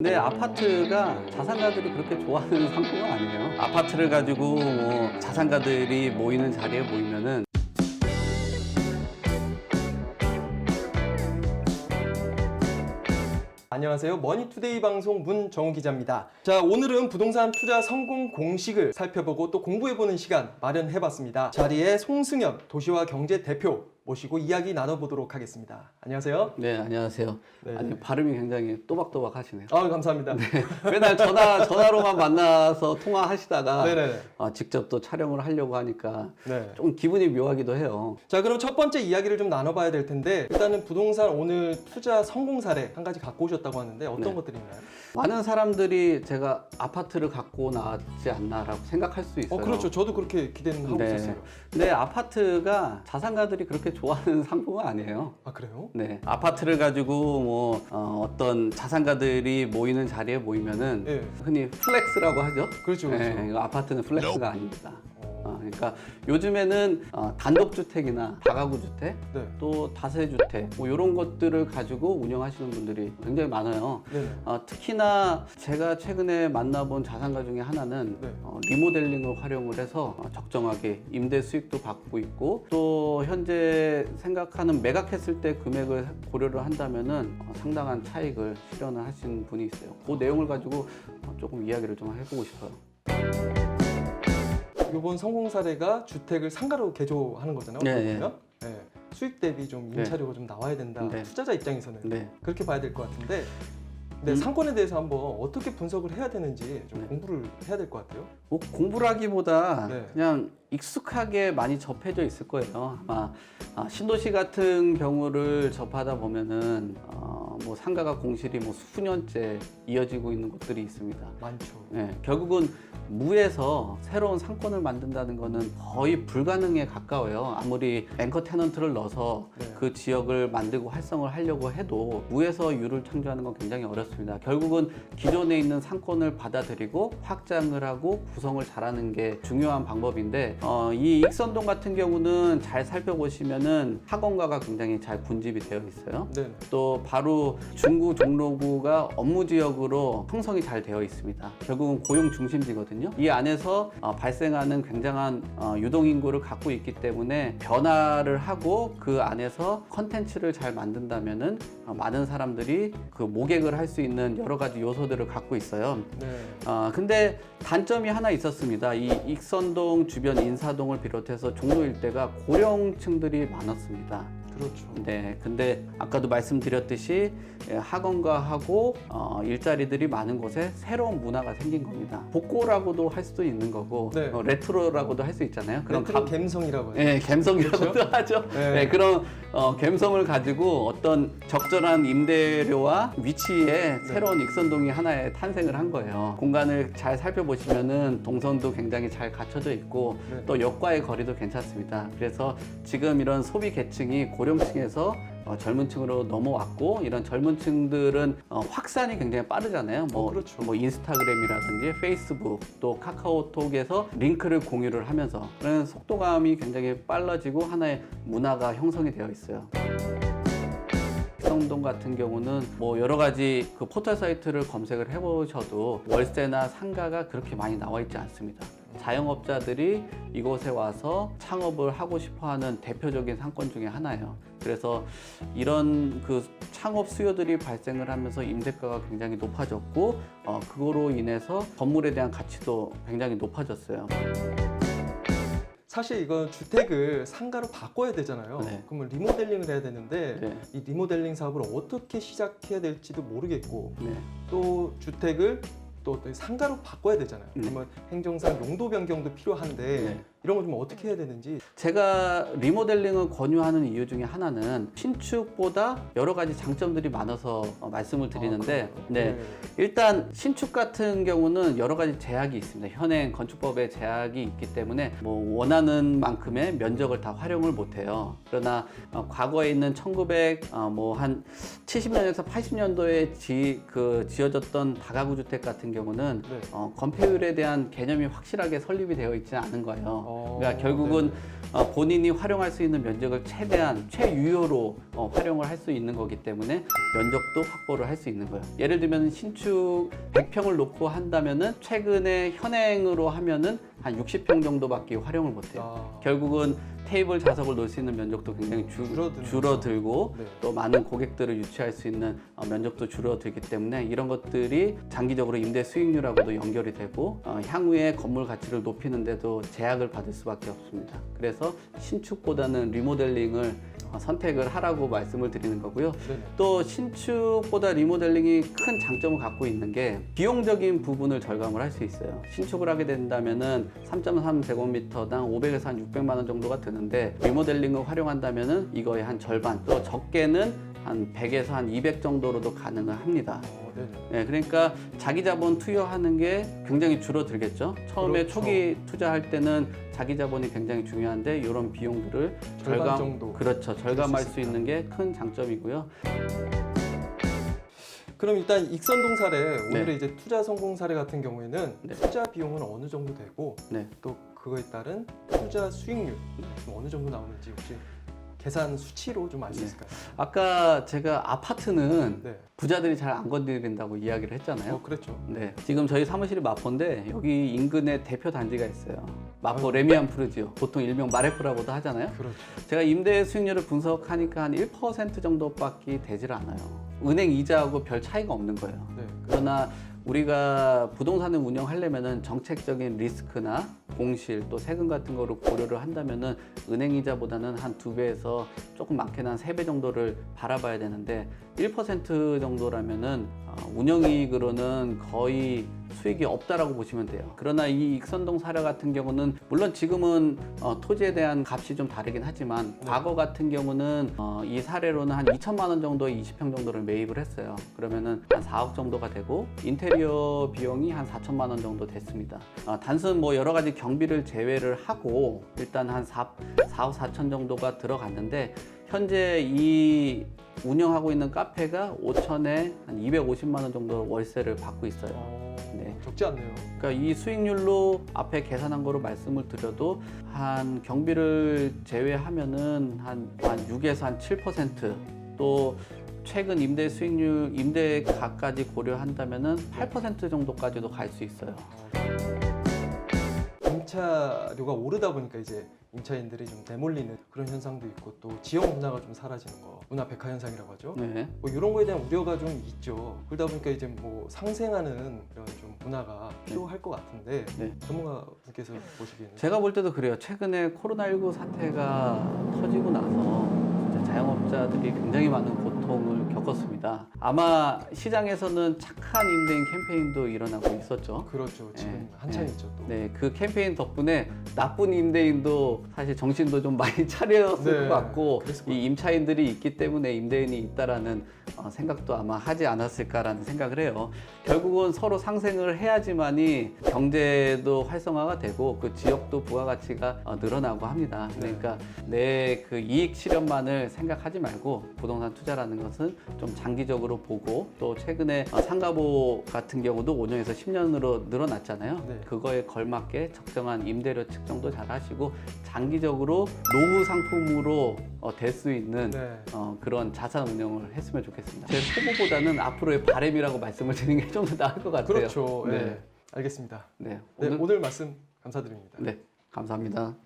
근데 아파트가 자산가들이 그렇게 좋아하는 상품은 아니에요. 아파트를 가지고 뭐 자산가들이 모이는 자리에 모이면은 안녕하세요. 머니투데이 방송 문정우 기자입니다. 자, 오늘은 부동산 투자 성공 공식을 살펴보고 또 공부해보는 시간 마련해봤습니다. 자리에 송승현 도시와 경제 대표 모시고 이야기 나눠보도록 하겠습니다. 안녕하세요. 네, 안녕하세요. 네. 아니 발음이 굉장히 또박또박 하시네요. 감사합니다. 맨날 전화로만 만나서 통화하시다가 네네. 직접 또 촬영을 하려고 하니까 네. 좀 기분이 묘하기도 해요. 자, 그럼 첫 번째 이야기를 좀 나눠봐야 될 텐데 일단은 부동산 오늘 투자 성공 사례 한 가지 갖고 오셨다고 하는데 어떤 네. 것들인가요? 많은 사람들이 제가 아파트를 갖고 나왔지 않나라고 생각할 수 있어요. 그렇죠. 저도 그렇게 기대는 하고 네. 있었어요. 근데 아파트가 자산가들이 그렇게 좋아하는 상품은 아니에요. 아, 그래요? 네, 아파트를 가지고 뭐 어떤 자산가들이 모이는 자리에 모이면은 네. 흔히 플렉스라고 하죠. 그렇죠. 그렇죠. 네, 이거 아파트는 플렉스가 아닙니다. 그러니까 요즘에는 단독주택이나 다가구주택, 네. 또 다세주택 뭐 이런 것들을 가지고 운영하시는 분들이 굉장히 많아요. 네네. 특히나 제가 최근에 만나본 자산가 중에 하나는 네. 리모델링을 활용을 해서 적정하게 임대 수익도 받고 있고 또 현재 생각하는 매각했을 때 금액을 고려를 한다면은 상당한 차익을 실현을 하신 분이 있어요. 그 내용을 가지고 조금 이야기를 좀 해보고 싶어요. 이번 성공 사례가 주택을 상가로 개조하는 거잖아요. 네, 어떻게 보면. 네. 수익 대비 좀 네. 임차료가 좀 나와야 된다. 네. 투자자 입장에서는 네. 그렇게 봐야 될 것 같은데. 네, 상권에 대해서 한번 어떻게 분석을 해야 되는지 좀 네. 공부를 해야 될 것 같아요. 뭐 공부라기보다 네. 그냥 익숙하게 많이 접해져 있을 거예요. 아마 신도시 같은 경우를 접하다 보면은 뭐 상가가 공실이 뭐 수년째 이어지고 있는 곳들이 있습니다. 많죠. 네, 결국은 무에서 새로운 상권을 만든다는 것은 거의 불가능에 가까워요. 아무리 앵커 테넌트를 넣어서 네. 그 지역을 만들고 활성을 하려고 해도 무에서 유를 창조하는 건 굉장히 어렵습니다. 결국은 기존에 있는 상권을 받아들이고 확장을 하고 구성을 잘하는 게 중요한 방법인데 이 익선동 같은 경우는 잘 살펴보시면은 학원가가 굉장히 잘 군집이 되어 있어요. 네. 또 바로 중구 종로구가 업무 지역으로 형성이 잘 되어 있습니다. 결국은 고용 중심지거든요. 이 안에서 발생하는 굉장한 유동인구를 갖고 있기 때문에 변화를 하고 그 안에서 컨텐츠를 잘 만든다면은 많은 사람들이 그 모객을 할 수 있는 여러 가지 요소들을 갖고 있어요. 네. 근데 단점이 하나 있었습니다. 이 익선동 주변 인사동을 비롯해서 종로 일대가 고령층들이 많았습니다. 그렇죠. 네, 근데 아까도 말씀드렸듯이 학원가하고 일자리들이 많은 곳에 새로운 문화가 생긴 겁니다. 복고라고도 할 수도 있는 거고 네. 레트로라고도 할 수 있잖아요. 그런 레트로 감성이라고 해요. 네, 감성이라고도 그렇죠? 하죠. 네. 네, 그런 감성을 가지고 어떤 적절한 임대료와 위치에 새로운 익선동이 하나의 탄생을 한 거예요. 공간을 잘 살펴보시면은 동선도 굉장히 잘 갖춰져 있고 네. 또 역과의 거리도 괜찮습니다. 그래서 지금 이런 소비 계층이 고령층에서 젊은 층으로 넘어왔고 이런 젊은 층들은 확산이 굉장히 빠르잖아요. 그렇죠. 뭐 인스타그램이라든지 페이스북 또 카카오톡에서 링크를 공유를 하면서 그런 속도감이 굉장히 빨라지고 하나의 문화가 형성이 되어 있어요. 익선동 같은 경우는 뭐 여러 가지 그 포털 사이트를 검색을 해보셔도 월세나 상가가 그렇게 많이 나와 있지 않습니다. 자영업자들이 이곳에 와서 창업을 하고 싶어하는 대표적인 상권 중에 하나예요. 그래서 이런 그 창업 수요들이 발생을 하면서 임대가가 굉장히 높아졌고 그거로 인해서 건물에 대한 가치도 굉장히 높아졌어요. 사실 이건 주택을 상가로 바꿔야 되잖아요. 네. 그러면 리모델링을 해야 되는데 네. 이 리모델링 사업을 어떻게 시작해야 될지도 모르겠고 네. 또 주택을 또 상가로 바꿔야 되잖아요. 그러면 행정상 용도 변경도 필요한데 네. 이런 거 좀 어떻게 해야 되는지. 제가 리모델링을 권유하는 이유 중에 하나는 신축보다 여러 가지 장점들이 많아서 말씀을 드리는데 그래요? 네. 일단 신축 같은 경우는 여러 가지 제약이 있습니다. 현행 건축법에 제약이 있기 때문에 뭐 원하는 만큼의 면적을 다 활용을 못해요. 그러나 과거에 있는 1900 뭐 한 70년에서 80년도에 지어졌던 다가구 주택 같은 경우는 네. 건폐율에 대한 개념이 확실하게 설립이 되어 있지는 않은 거예요. 그러니까 결국은 네. 본인이 활용할 수 있는 면적을 최대한 최유효로 활용을 할 수 있는 거기 때문에 면적도 확보를 할 수 있는 거예요. 예를 들면 신축 신축 100평을 놓고 한다면은 최근에 현행으로 하면은 한 60평 정도밖에 활용을 못해요. 결국은 테이블 좌석을 놓을 수 있는 면적도 굉장히 줄어들고 네. 또 많은 고객들을 유치할 수 있는 면적도 줄어들기 때문에 이런 것들이 장기적으로 임대 수익률하고도 연결이 되고 향후에 건물 가치를 높이는 데도 제약을 받을 수밖에 없습니다. 그래서 신축보다는 리모델링을 선택을 하라고 말씀을 드리는 거고요. 네네. 또 신축보다 리모델링이 큰 장점을 갖고 있는 게 비용적인 부분을 절감을 할 수 있어요. 신축을 하게 된다면은 3.3제곱미터당 500에서 한 600만 원 정도가 드는데 리모델링을 활용한다면은 이거의 한 절반, 또 적게는 한 100에서 한 200 정도로도 가능을 합니다. 네네. 네, 그러니까 자기 자본 투여하는 게 굉장히 줄어들겠죠. 처음에 그렇죠. 초기 투자할 때는 자기 자본이 굉장히 중요한데 이런 비용들을 절반 정도. 그렇죠. 절감할 수 있는 게 큰 장점이고요. 그럼 일단 익선동 사례, 네. 오늘의 이제 투자 성공 사례 같은 경우에는 네. 투자 비용은 어느 정도 되고 네. 또 그거에 따른 투자 수익률 좀 어느 정도 나오는지 혹시 계산 수치로 좀 알 수 네. 있을까요? 아까 제가 아파트는 네. 부자들이 잘 안 건드린다고 이야기를 했잖아요. 그렇죠. 네, 지금 저희 사무실이 마포인데 여기 인근에 대표 단지가 있어요. 마포 아유. 레미안 푸르지오, 보통 일명 마레프라고도 하잖아요. 그렇죠. 제가 임대 수익률을 분석하니까 한 1% 정도밖에 되질 않아요. 은행 이자하고 별 차이가 없는 거예요. 네. 그러나 우리가 부동산을 운영하려면은 정책적인 리스크나 공실 또 세금 같은 거를 고려를 한다면은 은행 이자보다는 한 2배에서 조금 많게는 한 3배 정도를 바라봐야 되는데 1% 정도라면은 운영이익으로는 거의 수익이 없다라고 보시면 돼요. 그러나 이 익선동 사례 같은 경우는 물론 지금은 토지에 대한 값이 좀 다르긴 하지만 네. 과거 같은 경우는 이 사례로는 한 2천만 원 정도의 20평 정도를 매입을 했어요. 그러면은 한 4억 정도가 되고 인테리어 비용이 한 4천만 원 정도 됐습니다. 단순 뭐 여러 가지 경비를 제외를 하고 일단 한 4억 4천 정도가 들어갔는데 현재 이 운영하고 있는 카페가 5천에 한 250만 원 정도 월세를 받고 있어요. 네. 적지 않네요. 그러니까 이 수익률로 앞에 계산한 거로 말씀을 드려도 한 경비를 제외하면은 한 6에서 한 7%, 또 최근 임대 수익률, 임대가까지 고려한다면은 8% 정도까지도 갈 수 있어요. 임차료가 오르다 보니까 이제 임차인들이 좀 내몰리는 그런 현상도 있고 또 지역 문화가 좀 사라지는 거, 문화 백화 현상이라고 하죠. 네. 뭐 이런 거에 대한 우려가 좀 있죠. 그러다 보니까 이제 뭐 상생하는 그런 좀 문화가 필요할 것 같은데 네. 전문가분께서 보시기에는 제가 볼 때도 그래요. 최근에 코로나19 사태가 터지고 나서 진짜 자영업자들이 굉장히 많은 고통을 겪었습니다. 아마 시장에서는 착한 임대인 캠페인도 일어나고 있었죠. 그렇죠. 지금 네. 한창이죠 또. 네, 그 캠페인 덕분에 나쁜 임대인도 사실 정신도 좀 많이 차렸을 네, 것 같고 그랬을 것 이 임차인들이 있기 때문에 임대인이 있다라는 생각도 아마 하지 않았을까라는 생각을 해요. 결국은 서로 상생을 해야지만이 경제도 활성화가 되고 그 지역도 부가가치가 늘어나고 합니다. 그러니까 내 그 이익 실현만을 생각하지 말고 부동산 투자라는 것은 좀 장기적으로 보고 또 최근에 상가보 같은 경우도 5년에서 10년으로 늘어났잖아요. 네. 그거에 걸맞게 적정한 임대료 측정도 잘 하시고 장기적으로 노후 상품으로 될 수 있는 네. 그런 자산 운영을 했으면 좋겠습니다. 제 포부보다는 앞으로의 바람이라고 말씀을 드리는 게 좀 더 나을 것 같아요. 그렇죠. 네. 네. 알겠습니다. 네. 네, 오늘 말씀 감사드립니다. 네. 감사합니다.